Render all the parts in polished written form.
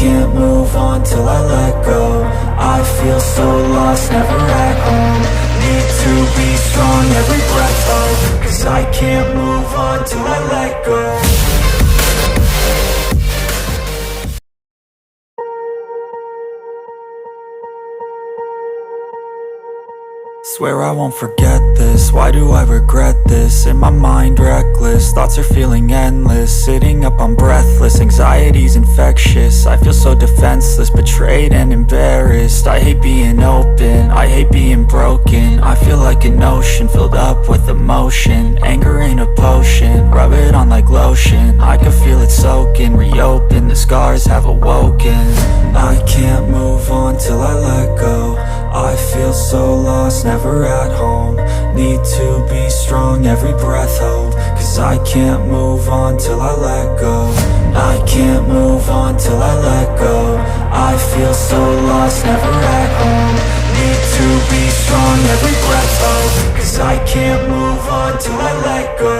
can't move on till I let go. I feel so lost, never at home. Need to be strong, every breath hold. Cause I can't move on till I let go. Swear I won't forget this, why do I regret this? In my mind reckless, thoughts are feeling endless. Sitting up I'm breathless, anxiety's infectious. I feel so defenseless, betrayed and embarrassed. I hate being open, I hate being broken. I feel like an ocean filled up with emotion. Anger ain't a potion, rub it on like lotion. I can feel it soaking, reopen, the scars have awoken. I can't move on till I let go. I feel so lost, never at home. Need to be strong, every breath hold. Cause I can't move on till I let go. I can't move on till I let go. I feel so lost, never at home. Need to be strong, every breath hold. Cause I can't move on till I let go.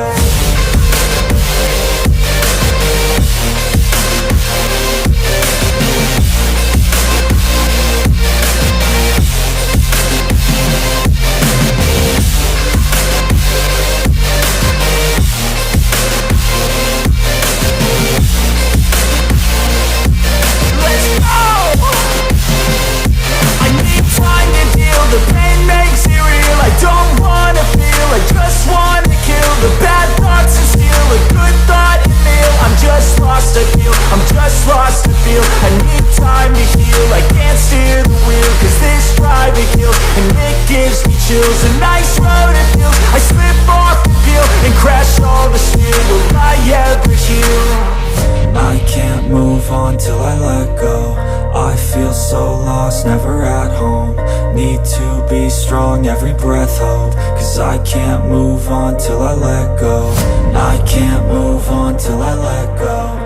The pain makes it real, I don't wanna feel, I just wanna kill the bad thoughts and steal a good thought and meal. I'm just lost, I feel, I'm just lost to feel. I need time to heal, I can't steer the wheel. Cause this drive it kills, and it gives me chills. A nice road it feels, I slip off the peel and crash all the steel. Will I ever heal? I can't move on till I let go. I feel so lost, never at home. Need to be strong, every breath hold. Cause I can't move on till I let go. I can't move on till I let go.